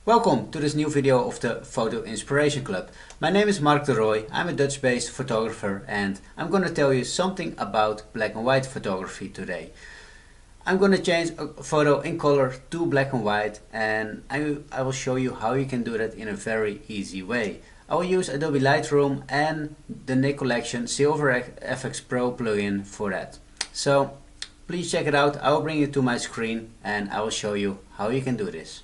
Welcome to this new video of the Photo Inspiration Club. My name is Mark de Rooij, I'm a Dutch-based photographer and I'm going to tell you something about black and white photography today. I'm going to change a photo in color to black and white, and I will show you how you can do that in a very easy way. I will use Adobe Lightroom and the NIK Collection Silver Efex Pro plugin for that. So please check it out. I will bring it to my screen and I will show you how you can do this.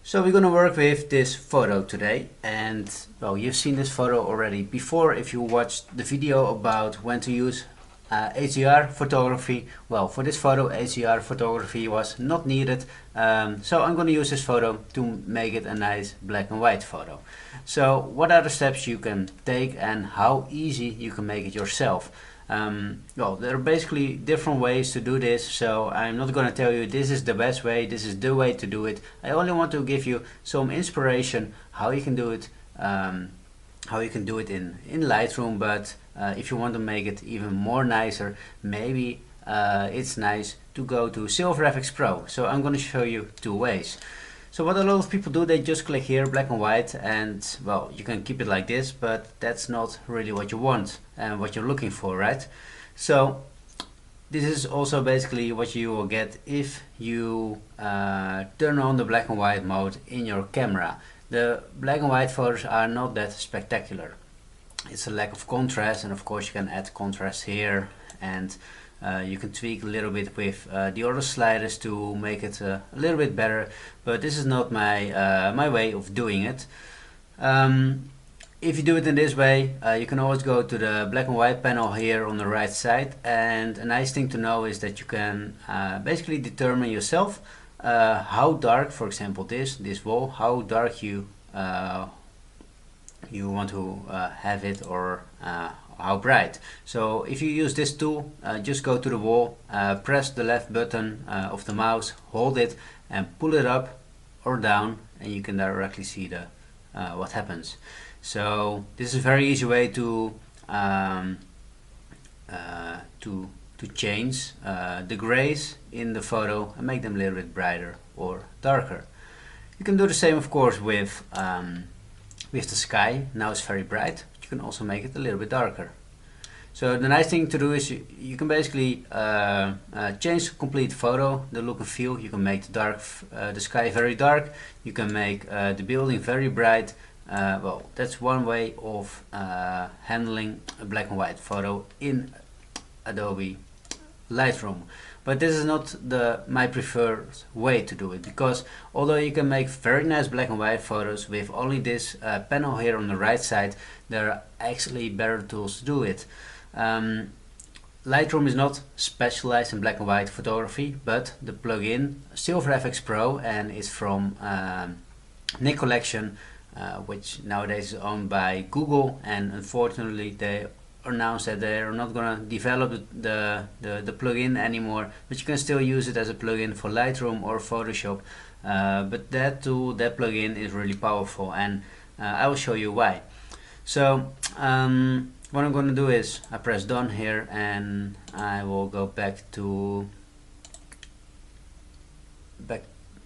So we're going to work with this photo today, and well, you've seen this photo already before if you watched the video about when to use HDR photography. Well, for this photo HDR photography was not needed, so I'm going to use this photo to make it a nice black and white photo. So what are the steps you can take and how easy you can make it yourself? Well, there are basically different ways to do this, so I'm not going to tell you this is the best way, this is the way to do it. I only want to give you some inspiration how you can do it, in Lightroom, but if you want to make it even more nicer, maybe it's nice to go to Silver Efex Pro. So I'm going to show you two ways. So what a lot of people do, they just click here black and white, and well, you can keep it like this, but that's not really what you want and what you're looking for, right? So this is also basically what you will get if you turn on the black and white mode in your camera. The black and white photos are not that spectacular. It's a lack of contrast, and of course you can add contrast here, and you can tweak a little bit with the other sliders to make it a little bit better, but this is not my my way of doing it. If you do it in this way, you can always go to the black and white panel here on the right side, and a nice thing to know is that you can basically determine yourself how dark, for example this wall, how dark you want to have it, or how bright. So if you use this tool, just go to the wall, press the left button of the mouse, hold it and pull it up or down, and you can directly see the what happens. So this is a very easy way to change the grays in the photo and make them a little bit brighter or darker. You can do the same, of course, with the sky. Now it's very bright. You can also make it a little bit darker. So the nice thing to do is you can basically change the complete photo, the look and feel. You can make the sky very dark. You can make the building very bright. Well, that's one way of handling a black and white photo in Adobe Lightroom. But this is not my preferred way to do it, because although you can make very nice black and white photos with only this panel here on the right side, there are actually better tools to do it. Lightroom is not specialized in black and white photography, but the plugin Silver Efex Pro, and is from NIK Collection, which nowadays is owned by Google, and unfortunately they announced that they are not going to develop the plugin anymore, but you can still use it as a plugin for Lightroom or Photoshop. But that tool, that plugin is really powerful, and I will show you why. So what I'm going to do is I press done here, and I will go back to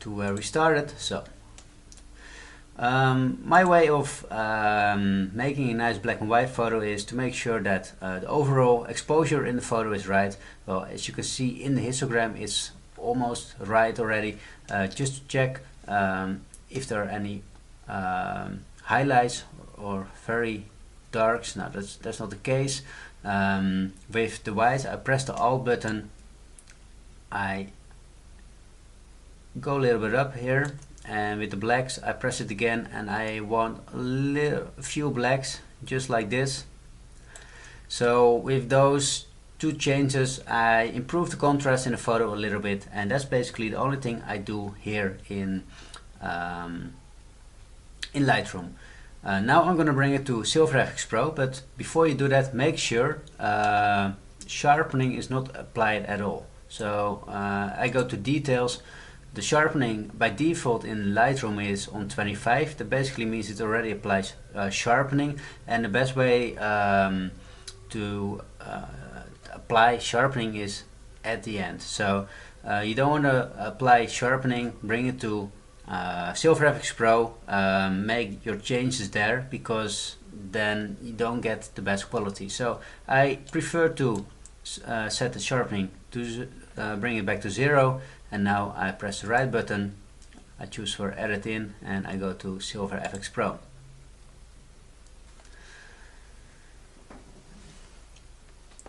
where we started. So my way of making a nice black and white photo is to make sure that the overall exposure in the photo is right. Well, as you can see in the histogram, it's almost right already. Just to check if there are any highlights or very darks. Now that's not the case. With the whites, I press the Alt button, I go a little bit up here, and with the blacks I press it again, and I want a few blacks just like this. So with those two changes I improve the contrast in the photo a little bit, and that's basically the only thing I do here in Lightroom. Now I'm going to bring it to Silver Efex Pro, but before you do that, make sure sharpening is not applied at all. So I go to details. The sharpening by default in Lightroom is on 25. That basically means it already applies sharpening, and the best way to apply sharpening is at the end. So You don't want to apply sharpening, bring it to Silver Efex Pro, make your changes there, because then you don't get the best quality. So I prefer to set the sharpening to bring it back to 0, and now I press the right button, I choose for edit in, and I go to Silver Efex Pro.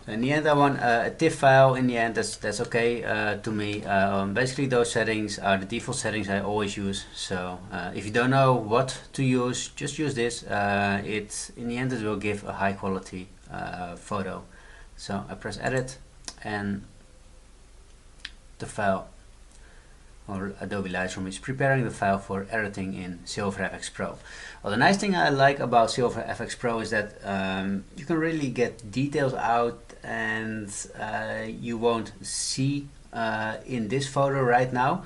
In the end, I want a TIFF file. In the end, that's okay to me. Basically, those settings are the default settings I always use. So if you don't know what to use, just use this. In the end, it will give a high quality photo. So I press edit, and the file, or Adobe Lightroom, is preparing the file for editing in Silver Efex Pro. Well, the nice thing I like about Silver Efex Pro is that you can really get details out, and you won't see in this photo right now.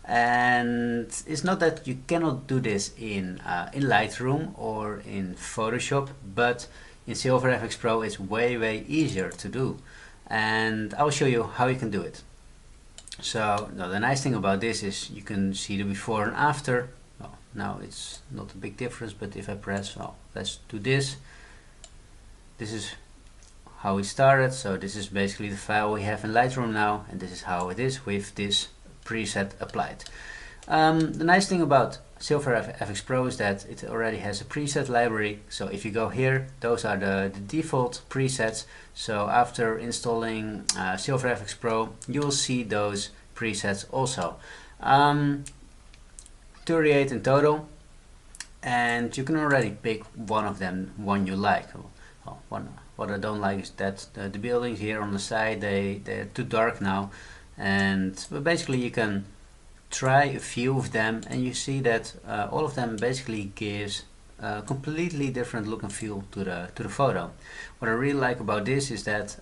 And it's not that you cannot do this in Lightroom or in Photoshop, but in Silver Efex Pro it's way easier to do, and I'll show you how you can do it. So now the nice thing about this is you can see the before and after. Well, now it's not a big difference, but if I press, well, let's do this. This is how we started. So this is basically the file we have in Lightroom now, and this is how it is with this preset applied. The nice thing about Silver Efex Pro is that it already has a preset library. So if you go here, those are the default presets. So after installing Silver Efex Pro, you will see those presets also. 38 in total, and you can already pick one of them, one you like. What I don't like is that the buildings here on the side, they're too dark now, but basically you can try a few of them, and you see that all of them basically gives a completely different look and feel to the photo. What I really like about this is that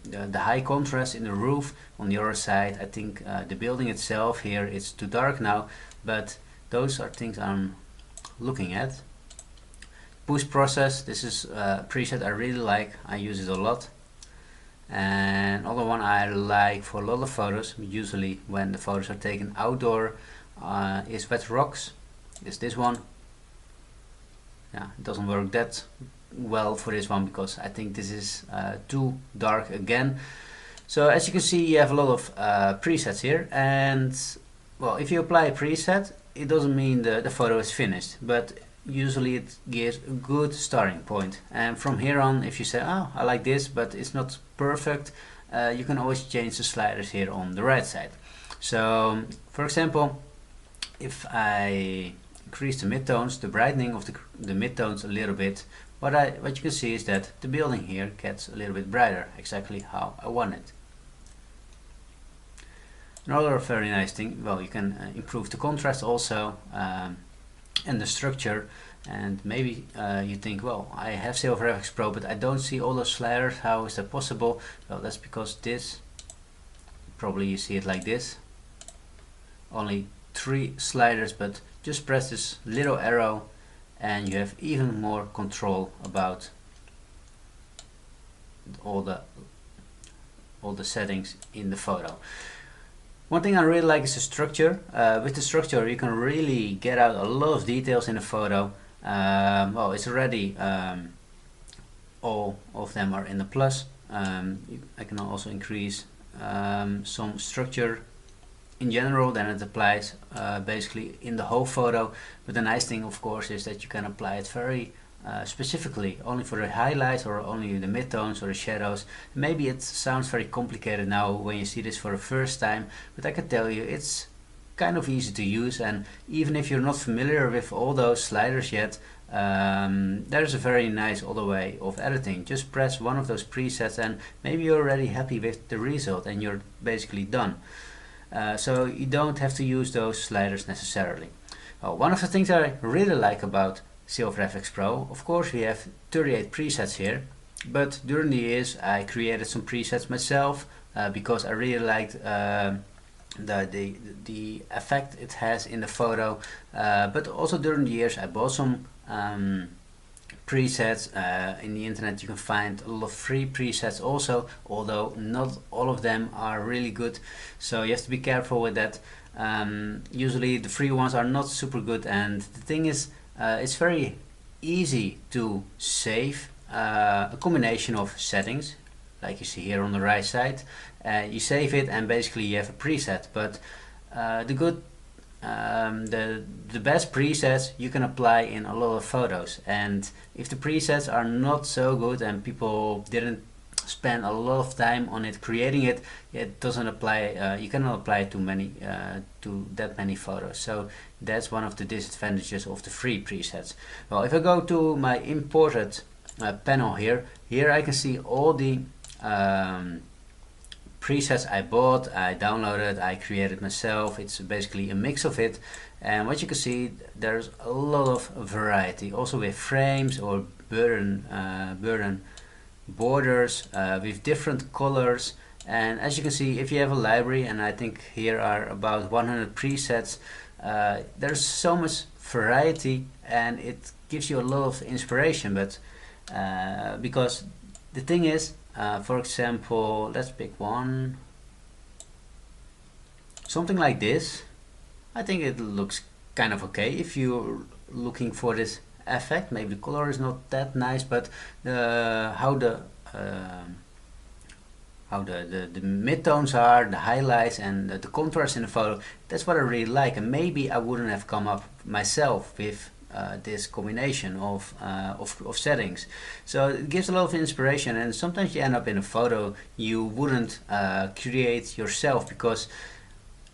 the high contrast in the roof. On the other side, I think the building itself here, it's too dark now, but those are things I'm looking at. Post process, this is a preset I really like, I use it a lot. And another one I like for a lot of photos, usually when the photos are taken outdoor, is wet rocks. Is this one. Yeah, it doesn't work that well for this one because I think this is too dark again. So as you can see, you have a lot of presets here, and well, if you apply a preset, it doesn't mean the photo is finished, but usually it gives a good starting point. And from here on, if you say, oh, I like this, but it's not perfect, you can always change the sliders here on the right side. So for example, if I increase the midtones, the brightening of the midtones a little bit, what you can see is that the building here gets a little bit brighter, exactly how I want it. Another very nice thing, well, you can improve the contrast also, and the structure. And maybe you think, well, I have Silver Efex Pro, but I don't see all those sliders. How is that possible? Well, that's because this, probably you see it like this, only 3 sliders, but just press this little arrow and you have even more control about all the settings in the photo. One thing I really like is the structure. With the structure you can really get out a lot of details in a photo. Well, it's already all of them are in the plus. I can also increase some structure in general, then it applies basically in the whole photo. But the nice thing, of course, is that you can apply it very specifically, only for the highlights or only the midtones or the shadows. Maybe it sounds very complicated now when you see this for the first time, but I can tell you it's kind of easy to use. And even if you're not familiar with all those sliders yet, there's a very nice other way of editing. Just press one of those presets and maybe you're already happy with the result and you're basically done. So you don't have to use those sliders necessarily. One of the things I really like about Silver Efex Pro, of course we have 38 presets here, but during the years I created some presets myself because I really liked the effect it has in the photo, but also during the years I bought some presets. In the internet you can find a lot of free presets also, although not all of them are really good, so you have to be careful with that. Usually the free ones are not super good, and the thing is, it's very easy to save a combination of settings, like you see here on the right side. You save it and basically you have a preset, but the best presets you can apply in a lot of photos, and if the presets are not so good and people didn't spend a lot of time on it creating it, it doesn't apply. You cannot apply it to that many photos. So that's one of the disadvantages of the free presets. Well, if I go to my imported panel here I can see all the presets I bought, I downloaded, I created myself. It's basically a mix of it, and what you can see, there's a lot of variety, also with frames or burden borders with different colors. And as you can see, if you have a library, and I think here are about 100 presets, there's so much variety and it gives you a lot of inspiration. But because the thing is, for example, let's pick one, something like this. I think it looks kind of okay if you're looking for this effect. Maybe the color is not that nice, but how the midtones are, the highlights and the contrast in the photo, that's what I really like. And maybe I wouldn't have come up myself with this combination of settings. So it gives a lot of inspiration, and sometimes you end up in a photo you wouldn't create yourself, because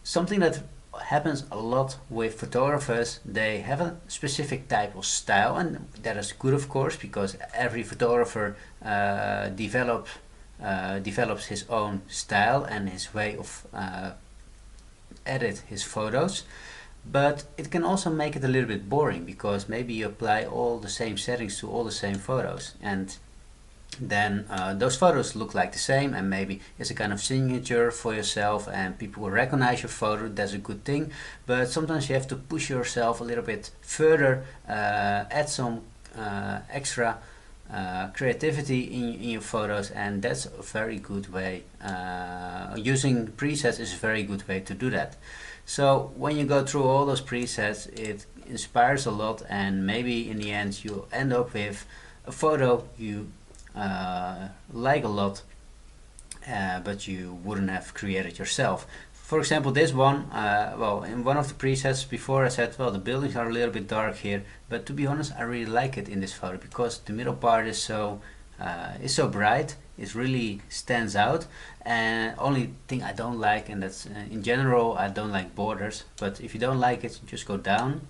something that happens a lot with photographers, they have a specific type of style, and that is good, of course, because every photographer develops his own style and his way of edit his photos. But it can also make it a little bit boring, because maybe you apply all the same settings to all the same photos, and then those photos look like the same, and maybe it's a kind of signature for yourself and people will recognize your photo. That's a good thing, but sometimes you have to push yourself a little bit further, add some extra creativity in your photos, and that's a very good way. Using presets is a very good way to do that. So when you go through all those presets, it inspires a lot, and maybe in the end you end up with a photo you like a lot, but you wouldn't have created yourself. For example, this one, well, in one of the presets before I said, well, the buildings are a little bit dark here, but to be honest, I really like it in this photo, because the middle part is so bright. It really stands out. And only thing I don't like, and that's in general, I don't like borders, but if you don't like it, just go down.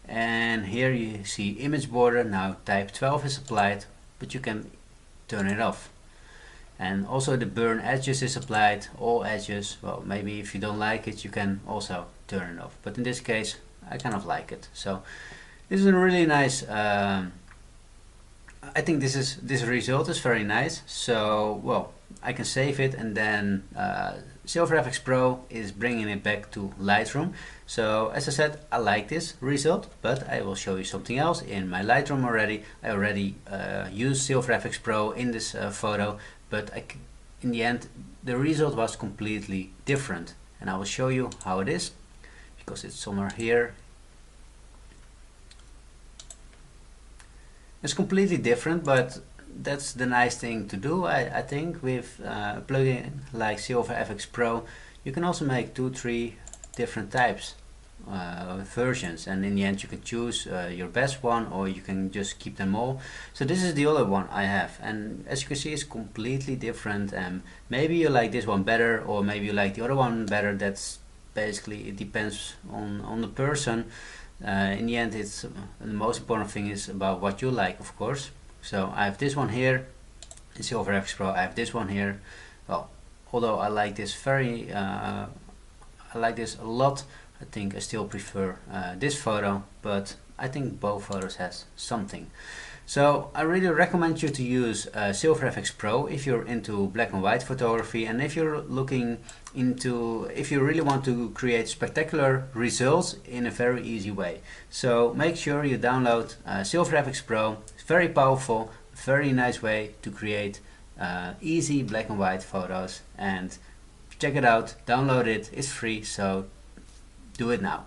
And here you see image border. Now type 12 is applied, but you can turn it off. And also the burn edges is applied, all edges. Well, maybe if you don't like it, you can also turn it off, but in this case I kind of like it. So this is a really nice, I think this result is very nice. So, well, I can save it, and then Silver Efex Pro is bringing it back to Lightroom. So as I said, I like this result, but I will show you something else in my Lightroom already. I already used Silver Efex Pro in this photo, but in the end the result was completely different, and I will show you how it is, because it's somewhere here. It's completely different, but that's the nice thing to do. I think with a plugin like Silver Efex Pro, you can also make 2-3 different types versions, and in the end you can choose your best one, or you can just keep them all. So this is the other one I have, and as you can see, it's completely different, and maybe you like this one better, or maybe you like the other one better. That's basically, it depends on the person. In the end, it's the most important thing is about what you like, of course. So I have this one here in Silver Efex Pro. I have this one here. Well, although I like this I like this a lot, I think I still prefer this photo, but I think both photos has something. So I really recommend you to use Silver Efex Pro if you're into black and white photography, and if you're if you really want to create spectacular results in a very easy way. So make sure you download Silver Efex Pro. It's very powerful, very nice way to create easy black and white photos, and check it out, download it, it's free, so do it now.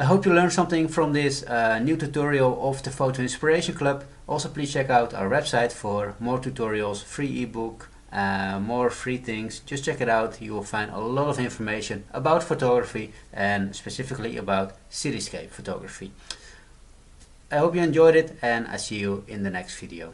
I hope you learned something from this new tutorial of the Photo Inspiration Club. Also, please check out our website for more tutorials, free ebook, more free things. Just check it out. You will find a lot of information about photography and specifically about cityscape photography. I hope you enjoyed it, and I see you in the next video.